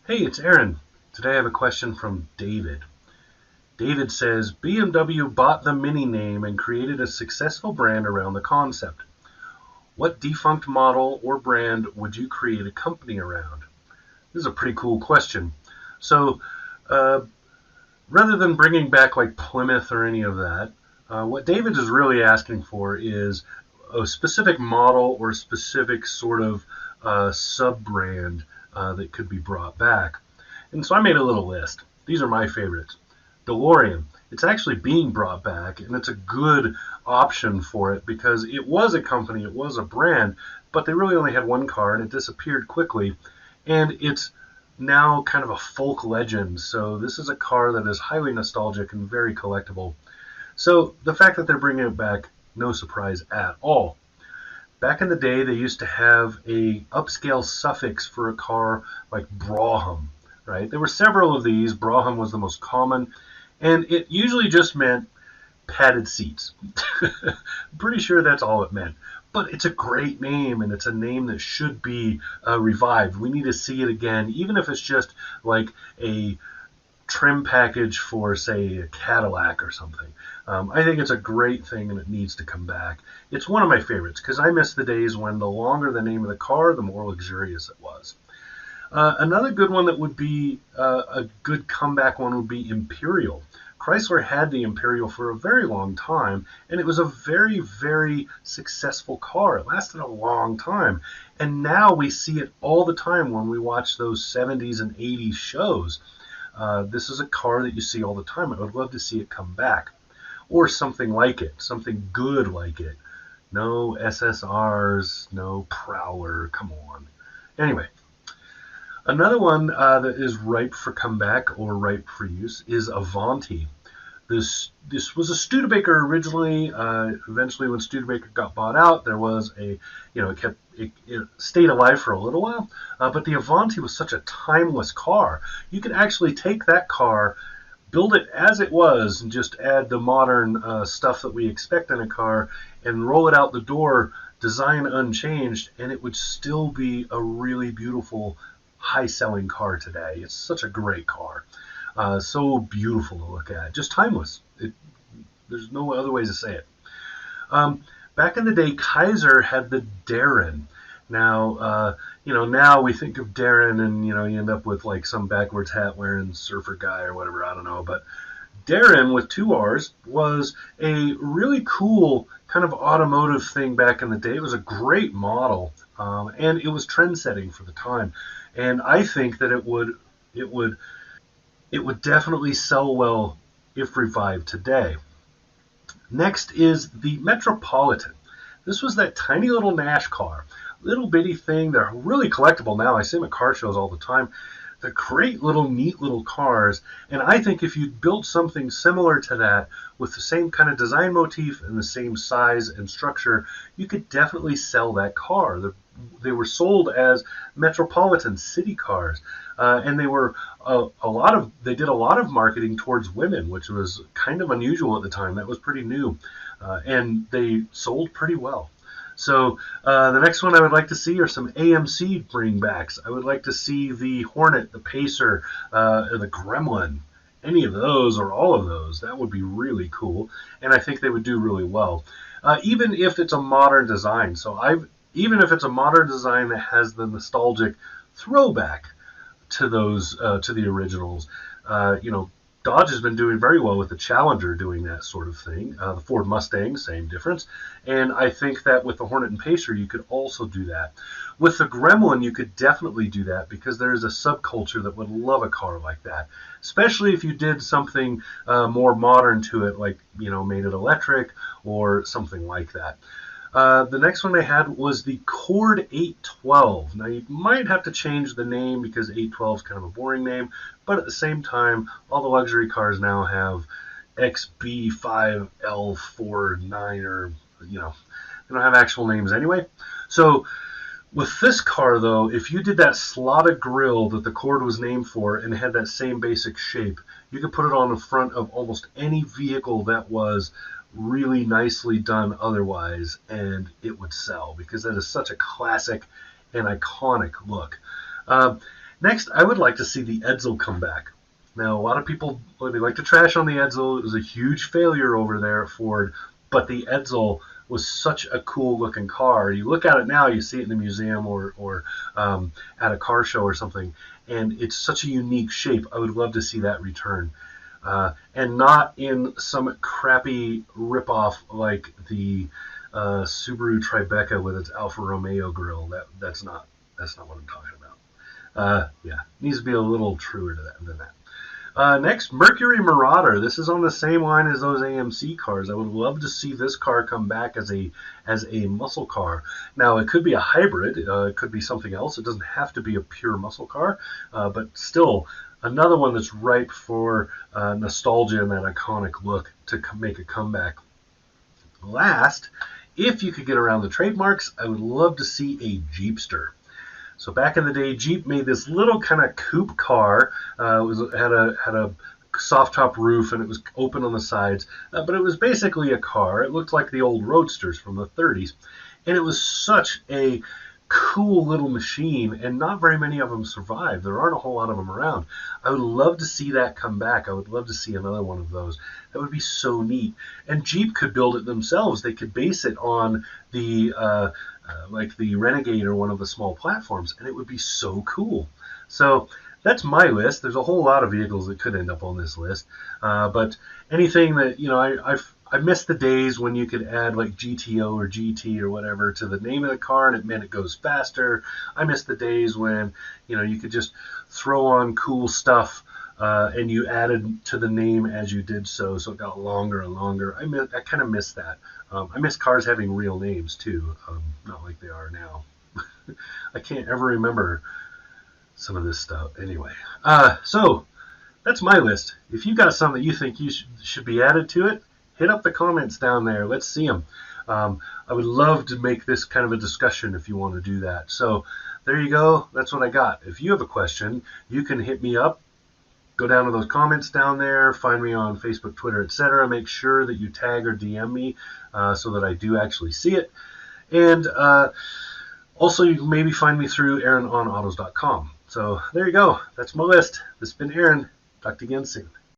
Hey, it's Aaron. Today I have a question from David. David says BMW bought the Mini name and created a successful brand around the concept. What defunct model or brand would you create a company around? This is a pretty cool question. So, uh, rather than bringing back like Plymouth or any of that, what David is really asking for is a specific model or a specific sort of sub brand that could be brought back. And so I made a little list. These are my favorites. DeLorean. It's actually being brought back, and it's a good option for it because it was a company, it was a brand, but they really only had one car and it disappeared quickly. And it's now kind of a folk legend. So this is a car that is highly nostalgic and very collectible. So the fact that they're bringing it back, no surprise at all. Back in the day, they used to have a upscale suffix for a car like Brougham, right? There were several of these. Brougham was the most common, and it usually just meant padded seats. I'm pretty sure that's all it meant. But it's a great name, and it's a name that should be revived. We need to see it again, even if it's just like a trim package for, say, a Cadillac or something. I think it's a great thing and it needs to come back. It's one of my favorites because I miss the days when the longer the name of the car, the more luxurious it was. Another good one that would be a good comeback one would be Imperial. Chrysler had the Imperial for a very long time, and it was a very, very successful car. It lasted a long time. And now we see it all the time when we watch those 70s and 80s shows. This is a car that you see all the time. I would love to see it come back. Or something like it, something good like it. No SSRs, no Prowler, come on. Anyway, another one that is ripe for comeback or ripe for use is Avanti. This was a Studebaker originally. Eventually, when Studebaker got bought out, there was it stayed alive for a little while. But the Avanti was such a timeless car. You could actually take that car, build it as it was, and just add the modern stuff that we expect in a car, and roll it out the door, design unchanged, and it would still be a really beautiful, high-selling car today. It's such a great car. So beautiful to look at. Just timeless. There's no other ways to say it. Back in the day, Kaiser had the Darren. Now we think of Darren and, you end up with like some backwards hat wearing surfer guy or whatever, I don't know. But Darren with two R's was a really cool kind of automotive thing back in the day. It was a great model, and it was trend setting for the time. And I think that it would definitely sell well if revived today. Next is the Metropolitan. This was that tiny little Nash car. Little bitty thing. They're really collectible now. I see them at car shows all the time. They're great little, neat little cars. And I think if you built something similar to that with the same kind of design motif and the same size and structure, you could definitely sell that car. They were sold as Metropolitan city cars. And they did a lot of marketing towards women, which was kind of unusual at the time. That was pretty new. And they sold pretty well. So the next one I would like to see are some AMC Bring Backs. I would like to see the Hornet, the Pacer, the Gremlin, any of those or all of those. That would be really cool, and I think they would do really well. Even if it's a modern design. Even if it's a modern design that has the nostalgic throwback to those to the originals. Dodge has been doing very well with the Challenger doing that sort of thing. The Ford Mustang, same difference. And I think that with the Hornet and Pacer, you could also do that. With the Gremlin, you could definitely do that because there is a subculture that would love a car like that, especially if you did something more modern to it, like, made it electric or something like that. The next one they had was the Cord 812. Now, you might have to change the name because 812 is kind of a boring name, but at the same time, all the luxury cars now have XB5L49 or, they don't have actual names anyway. So, with this car, though, if you did that slotted grille that the Cord was named for and had that same basic shape, you could put it on the front of almost any vehicle that was really nicely done otherwise, and it would sell because that is such a classic and iconic look. Next, I would like to see the Edsel come back. Now, a lot of people, they like to trash on the Edsel. It was a huge failure over there at Ford, but the Edsel was such a cool looking car. You look at it now, you see it in the museum or at a car show or something, and it's such a unique shape. I would love to see that return. And not in some crappy ripoff like the Subaru Tribeca with its Alfa Romeo grille. That's not what I'm talking about. Yeah, needs to be a little truer to that than that. Next, Mercury Marauder. This is on the same line as those AMC cars. I would love to see this car come back as a muscle car. Now, it could be a hybrid. It could be something else. It doesn't have to be a pure muscle car, but still, another one that's ripe for nostalgia and that iconic look to make a comeback. Last, if you could get around the trademarks, I would love to see a Jeepster. So back in the day, Jeep made this little kind of coupe car. Had a soft top roof and it was open on the sides, but it was basically a car. It looked like the old Roadsters from the 30s, and it was such a cool little machine, and not very many of them survive. There aren't a whole lot of them around. I would love to see that come back. I would love to see another one of those. That would be so neat. And Jeep could build it themselves. They could base it on the like the Renegade or one of the small platforms, and it would be so cool. So that's my list. There's a whole lot of vehicles that could end up on this list, but anything that I miss the days when you could add like GTO or GT or whatever to the name of the car and it meant it goes faster. I miss the days when you could just throw on cool stuff and you added to the name as you did so it got longer and longer. I kind of miss that. I miss cars having real names too, not like they are now. I can't ever remember some of this stuff. Anyway, so that's my list. If you got something that you think you should be added to it, hit up the comments down there. Let's see them. I would love to make this kind of a discussion if you want to do that. So there you go. That's what I got. If you have a question, you can hit me up. Go down to those comments down there. Find me on Facebook, Twitter, etc. Make sure that you tag or DM me so that I do actually see it. And also, you can maybe find me through AaronOnAutos.com. So there you go. That's my list. This has been Aaron. Talk to you again soon.